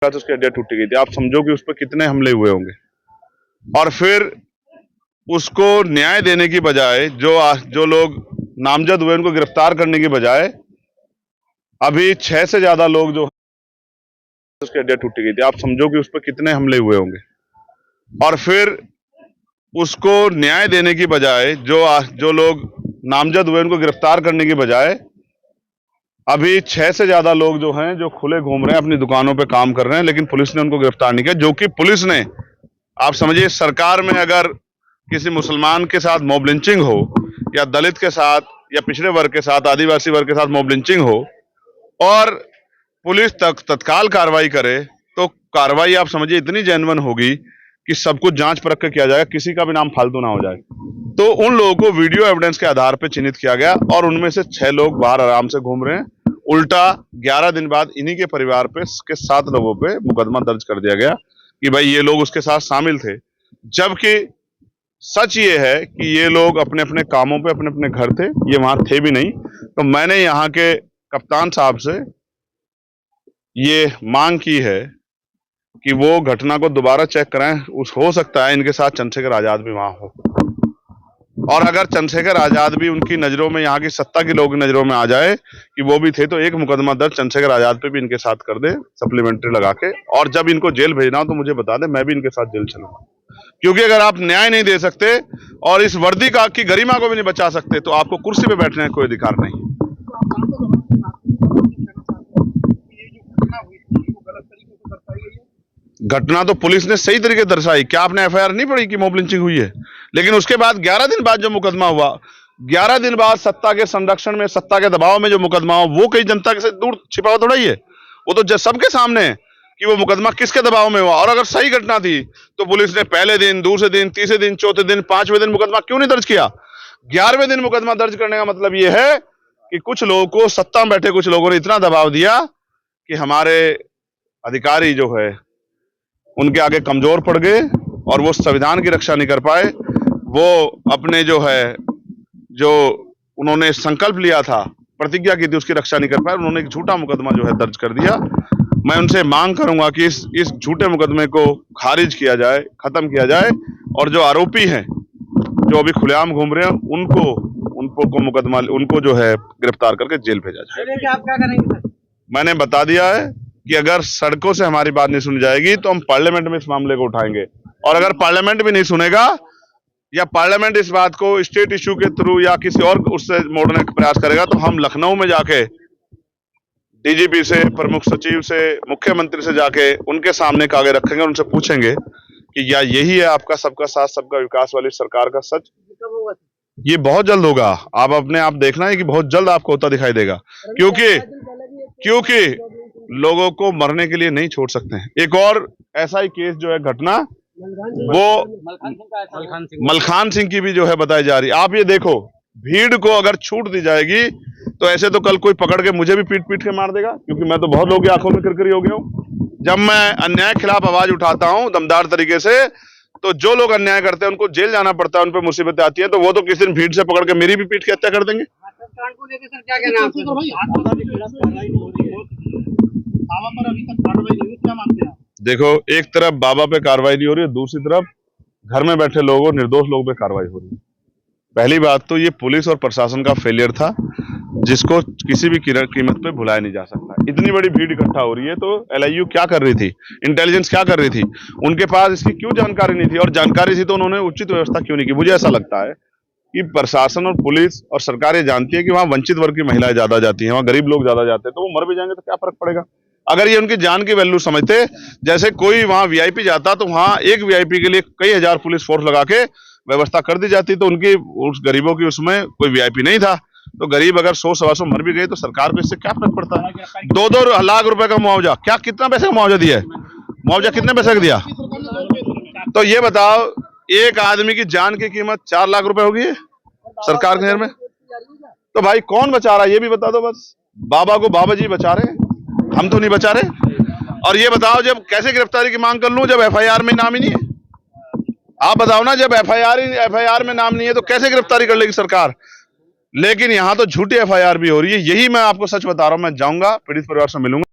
उसकी हड्डियां टूटी गई थी। आप समझो कि उस पर कितने हमले हुए होंगे। और फिर उसको न्याय देने की बजाय जो लोग नामजद हुए उनको गिरफ्तार करने की बजाय अभी 6 से ज्यादा लोग जो उसकी हड्डियां टूटी गई थी। आप समझो कि उस पर कितने हमले हुए होंगे। और फिर उसको न्याय देने की बजाय जो लोग नामजद हुए उनको गिरफ्तार करने की बजाय अभी 6 से ज्यादा लोग जो हैं जो खुले घूम रहे हैं, अपनी दुकानों पे काम कर रहे हैं, लेकिन पुलिस ने उनको गिरफ्तार नहीं किया। जो कि पुलिस ने, आप समझिए, सरकार में अगर किसी मुसलमान के साथ मॉब लिंचिंग हो या दलित के साथ या पिछड़े वर्ग के साथ, आदिवासी वर्ग के साथ मॉब लिंचिंग हो और पुलिस तत्काल कार्रवाई करे तो कार्रवाई आप समझिए इतनी जेन्युइन होगी कि सब कुछ जांच परख के किया जाएगा, किसी का भी नाम फालतू ना हो जाए। तो उन लोगों को वीडियो एविडेंस के आधार पर चिन्हित किया गया और उनमें से 6 लोग बाहर आराम से घूम रहे हैं। उल्टा 11 दिन बाद इन्हीं के परिवार पे के 7 लोगों पे मुकदमा दर्ज कर दिया गया कि भाई ये लोग उसके साथ शामिल थे, जबकि सच ये है कि ये लोग अपने अपने कामों पे अपने अपने घर थे, ये वहां थे भी नहीं। तो मैंने यहाँ के कप्तान साहब से ये मांग की है कि वो घटना को दोबारा चेक कराएं। हो सकता है इनके साथ चंद्रशेखर आजाद भी वहां हो, और अगर चंद्रशेखर आजाद भी उनकी नजरों में, यहाँ की सत्ता के लोगों की नजरों में आ जाए कि वो भी थे, तो एक मुकदमा दर्ज चंद्रशेखर आजाद पे भी इनके साथ कर दे सप्लीमेंट्री लगा के। और जब इनको जेल भेजना हो तो मुझे बता दे, मैं भी इनके साथ जेल चलूंगा। क्योंकि अगर आप न्याय नहीं दे सकते और इस वर्दी की गरिमा को भी नहीं बचा सकते तो आपको कुर्सी पे बैठने का कोई अधिकार नहीं। घटना तो पुलिस ने सही तरीके दर्शाई। क्या आपने एफआईआर नहीं पढ़ी कि मॉब लिंचिंग हुई है? लेकिन उसके बाद 11 दिन बाद जो मुकदमा हुआ, 11 दिन बाद सत्ता के संरक्षण में, सत्ता के दबाव में जो मुकदमा हुआ, वो कहीं जनता से दूर छिपा हुआ थोड़ा ही है। वो तो सबके सामने है कि वो मुकदमा किसके दबाव में हुआ। और अगर सही घटना थी तो पुलिस ने पहले दिन, दूसरे दिन, तीसरे दिन, चौथे दिन, 5वें दिन मुकदमा क्यों नहीं दर्ज किया? 11वें दिन मुकदमा दर्ज करने का मतलब यह है कि कुछ लोगों को, सत्ता में बैठे कुछ लोगों ने इतना दबाव दिया कि हमारे अधिकारी जो है उनके आगे कमजोर पड़ गए और वो संविधान की रक्षा नहीं कर पाए। वो अपने जो उन्होंने संकल्प लिया था, प्रतिज्ञा की थी, उसकी रक्षा नहीं कर पाए। उन्होंने एक झूठा मुकदमा जो है दर्ज कर दिया। मैं उनसे मांग करूंगा कि इस झूठे मुकदमे को खारिज किया जाए, खत्म किया जाए, और जो आरोपी हैं जो अभी खुलेआम घूम रहे हैं उनको जो है गिरफ्तार करके जेल भेजा जाए। आप क्या करेंगे? मैंने बता दिया है कि अगर सड़कों से हमारी बात नहीं सुनी जाएगी तो हम पार्लियामेंट में इस मामले को उठाएंगे। और अगर पार्लियामेंट भी नहीं सुनेगा या पार्लियामेंट इस बात को स्टेट इश्यू के थ्रू या किसी और उससे मोड़ने का प्रयास करेगा तो हम लखनऊ में जाके डीजीपी से, प्रमुख सचिव से, मुख्यमंत्री से जाके उनके सामने कागज रखेंगे, उनसे पूछेंगे कि क्या यही है आपका सबका साथ सबका विकास वाली सरकार का सच? ये बहुत जल्द होगा। आप देखना है कि बहुत जल्द आपको होता दिखाई देगा, क्योंकि लोगों को मरने के लिए नहीं छोड़ सकते हैं। एक और ऐसा ही केस जो है घटना, वो मलखान सिंह की भी जो है बताई जा रही। आप ये देखो, भीड़ को अगर छूट दी जाएगी तो ऐसे तो कल कोई पकड़ के मुझे भी पीट पीट के मार देगा, क्योंकि मैं तो बहुत लोगों की आंखों में किरकिरी हो गया हूं। जब मैं अन्याय के खिलाफ आवाज उठाता हूं दमदार तरीके से, तो जो लोग अन्याय करते हैं उनको जेल जाना पड़ता है, उन पर मुसीबतें आती हैं, तो वो तो किसी दिन भीड़ से पकड़ के मेरी भी पीट के हत्या कर देंगे। देखो, एक तरफ बाबा पे कार्रवाई नहीं हो रही है, दूसरी तरफ घर में बैठे लोगों, निर्दोष लोगों पे कार्रवाई हो रही है। पहली बात तो ये पुलिस और प्रशासन का फेलियर था, जिसको किसी भी कीमत पे भुलाया नहीं जा सकता। इतनी बड़ी भीड़ इकट्ठा हो रही है तो एलआईयू क्या कर रही थी, इंटेलिजेंस क्या कर रही थी? उनके पास इसकी क्यों जानकारी नहीं थी? और जानकारी थी तो उन्होंने उचित व्यवस्था क्यों नहीं की? मुझे ऐसा लगता है कि प्रशासन और पुलिस और सरकार ये जानती है कि वहां वंचित वर्ग की महिलाएं ज्यादा जाती हैं, वहां गरीब लोग ज्यादा जाते हैं, तो वो मर भी जाएंगे तो क्या फर्क पड़ेगा? अगर ये उनकी जान की वैल्यू समझते, जैसे कोई वहां वीआईपी जाता तो वहां एक वीआईपी के लिए कई हजार पुलिस फोर्स लगा के व्यवस्था कर दी जाती, तो उनकी, उस गरीबों की उसमें कोई वीआईपी नहीं था। तो गरीब अगर 100-125 मर भी गए तो सरकार को इससे क्या फर्क पड़ता है? 2-2 लाख रुपए का मुआवजा, क्या कितना पैसे का मुआवजा दिया है? मुआवजा कितने पैसे का दिया? तो ये बताओ, एक आदमी की जान की कीमत 4 लाख रुपए होगी सरकार के नजर में? तो भाई कौन बचा रहा है ये भी बता दो। बस बाबा को बाबा जी बचा रहे, हम तो नहीं बचा रहे। और ये बताओ, जब कैसे गिरफ्तारी की मांग कर लूं जब एफआईआर में नाम ही नहीं है? आप बताओ ना, जब एफआईआर में नाम नहीं है तो कैसे गिरफ्तारी कर लेगी सरकार? लेकिन यहां तो झूठी एफआईआर भी हो रही है। यही मैं आपको सच बता रहा हूं। मैं जाऊंगा, पीड़ित परिवार से मिलूंगा।